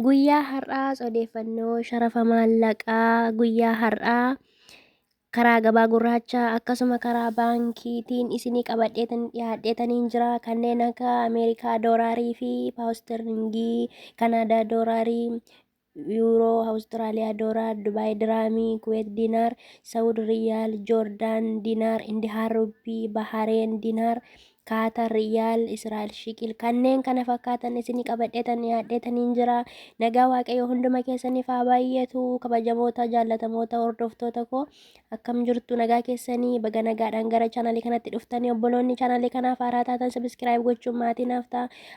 Guyyaa har'aas odeeffannoo sharafa maallaqaa guyyaa har'aa karaa gabaa gurraachaa akkasuma karaa baankiitiin isinii dhiyaadheetaniin jira. Kanneen akka Ameerikaa doolaarii fi paawusterlingii, Kanaadaa doolaarii, yuuroo, Awustiraaliyaa doolaar, Dubaay diraamii, Kuweet diinaar, Saawud riyaal, Joordaan diinaar, Indihaan ruupii, Bahareen diinaar, Kaatar riyaal, Israa'el shiqil kanneen kana fakkaatan isinii dhiyaadheetaniin jira. Nagaa waaqayyo hunduma keessaniif haa baay'atu. Kabajamoota jaallatamoota hordoftoota koo akkam jirtu? Nagaa keessanii baga nagaadhaan gara chaanalii kanatti dhuftanii obboloonni chaanalii kanaaf haaraa taatan sabiskiraayib gochuun maatii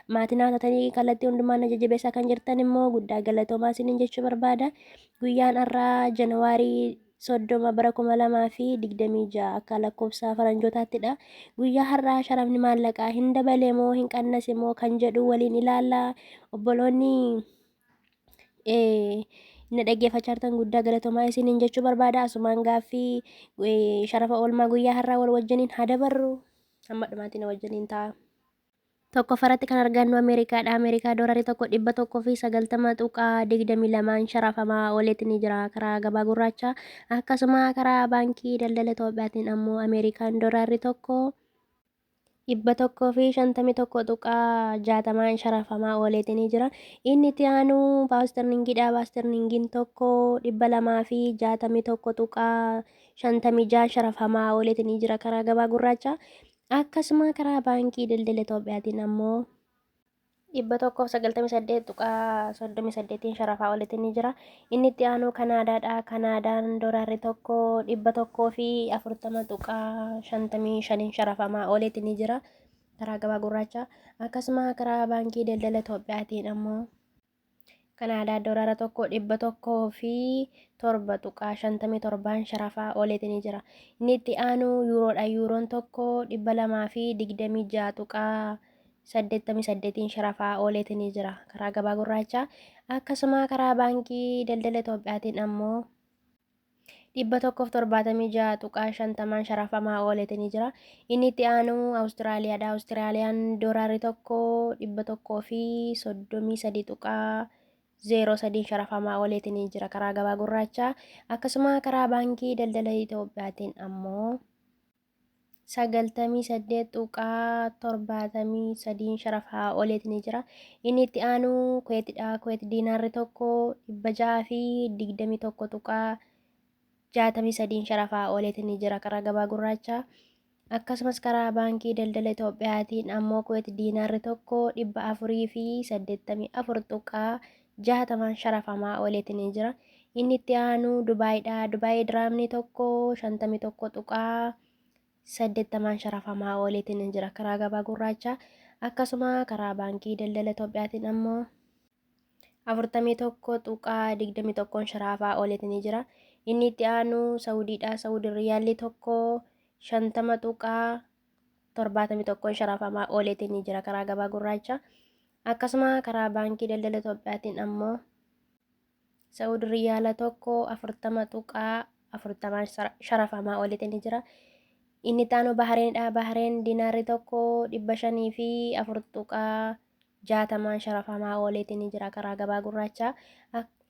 taatanii kallattii hundumaan jajjabeessaa kan jirtan immoo guddaa galatoomaa isiniin jechuu barbaada. Guyyaan har'aa Janawaarii 30 bara 2026 akka lakkoofsa faranjootattidha. Guyyaa har'aa sharafni maallaqaa hin dabale moo hin qannase moo kan jedhu waliin ilaalla. Obboloonni na dhaggeeffachaa jirtan guddaa galatoomaa isiniin jechuu barbaada. Asumaan gaaffii sharafa oolmaa guyyaa har'aa wal wajjiniin haa dabarru. Hamma dhumaatiin wajjiniin ta'a. Tokkoffaratti kan argannu Ameerikaadha. Ameerikaa doolarii tokko 190.22 sharafamaa ooleetii ni jira karaa gabaa gurraachaa. Akkasuma karaa baankii daldala Itoophiyaatiin ammoo Ameerikaan doolaarri tokko 151.60 sharafamaa ooleetii ni jira. Inni itti aanu paawusterlingiidha. Paawusterlingiin tokko 261.56 sharafamaa ooleetii ni jira karaa gabaa gurraachaa. Akkasuma karaa baankii daldala Itoophiyaatiin ammoo 198.38 sharafaa ooleetii ni jira. Inni itti aanu Kanaadaadha. Kanaadaan doolaarri tokko 140.55 sharafamaa ooleetii ni jira karaa gabaa gurraachaa. Akkasuma karaa baankii daldala Itoophiyaatiin ammoo Kanaadaa doolaara tokko 107.57 sharafaa ooleetii ni jira. Inni itti aanu yuuroodha. Yuuroon tokko 226.88 sharafaa ooleetii ni jira karaa gabaa gurraachaa. Akkasuma karaa baankii daldala Itoophiyaatiin ammoo 176.50 sharafamaa ooleetii ni jira. Inni itti aanu Awustiraaliyaadha. Awustiraaliyaan doolaarri tokko 133.03 sharafamaa ooleetii ni jira karaa gabaa gurraachaa. Akkasuma karaa baankii daldala Itoophiyaatiin ammoo 98.73 sharafaa ooleetii ni jira. Inni itti aanu Kuweetidha. Kuweet diinaarri tokko 621.63 sharafaa ooleetii ni jira karaa gabaa gurraachaa. Akkasumas karaa baankii daldala Itoophiyaatiin ammoo Kuweet diinaarri tokko 484.60 sharafamaa ooleetii ni jira. Inni itti aanu Dubaayidha. Dubaay diraamni tokko 51.80 sharafamaa ooleetii ni jira karaa gabaa gurraachaa. Akkasuma karaa baankii daldala Itoophiyaatiin ammoo 41.21 sharafaa ooleetii ni jira. Inni itti aanu Saawudiidha. Saawud riyaalli tokko 50.71 sharafamaa ooleetii ni jira karaa gabaa gurraachaa. Akkasuma karaa baankii daldala Itoophiyaatiin ammoo Saawud riyaala tokko 40.40 sharafamaa ooleetii ni jira. Inni itti aanu Bahareenidha. Bahareen diinaarri tokko 504.60 sharafamaa ooleetii ni jira karaa gabaa gurraachaa.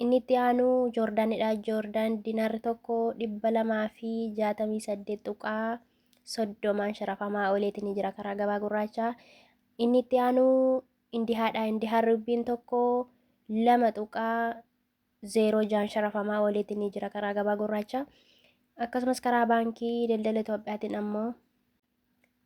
Inni itti aanu Joordaanidha. Joordaan diinaarri tokko 268.30 sharafamaa ooleetii ni jira karaa gabaa gurraachaa. Inni itti aanu Indihaadha. Indihaan ruupiin tokko 2.06 sharafamaa ooleetii ni jira karaa gabaa gurraachaa. Akkasumas karaa baankii daldala Itoophiyaatiin ammoo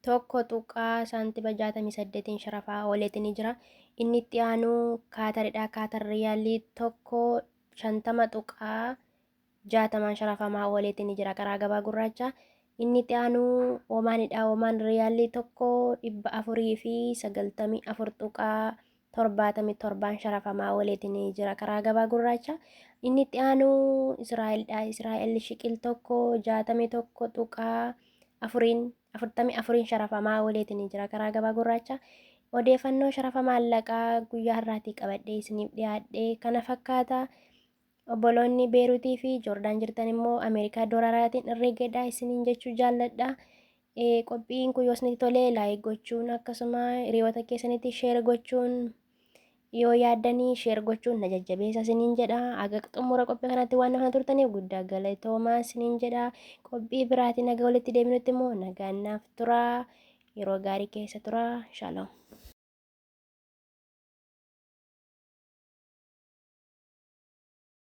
1.68 sharafaa ooleetii ni jira. Inni itti aanu Kaataridha. Kaatar riyaalli tokko 50.60 sharafamaa ooleetii ni jira karaa gabaa gurraachaa. Inni itti aanu Omaanidha. Omaan riyaalli tokko 494.77 sharafamaa ooleetii ni jira karaa gabaa gurraachaa. Inni itti aanu Israa'elidha. Israa'el shiqil tokko 61.44 sharafamaa ooleetii ni jira karaa gabaa gurraachaa. Odeeffannoo sharafa maallaqaa guyyaa har'aatii qabadhee isiniif dhiyaadhee kana fakkaata. Obboloonni Beeruutii fi Joordaan jirtan immoo Ameerikaa doolaaraatiin herreegadhaa isiniin jechuu jaalladha. Qophiin kun yoo isinitti tole laayik gochuun akkasuma hiriyoota keessanitti sheer gochuun yoo yaaddanii sheer gochuun na jajjabeessa isiniin jedha. Aga xumura qophii kanatti waan kana turtaniif guddaa galatoomaa isiniin jedha. Qophii biraatiin nagaa walitti deebinutti immoo nagaan naaf tura. Yeroo gaarii keessa tura. Shalom.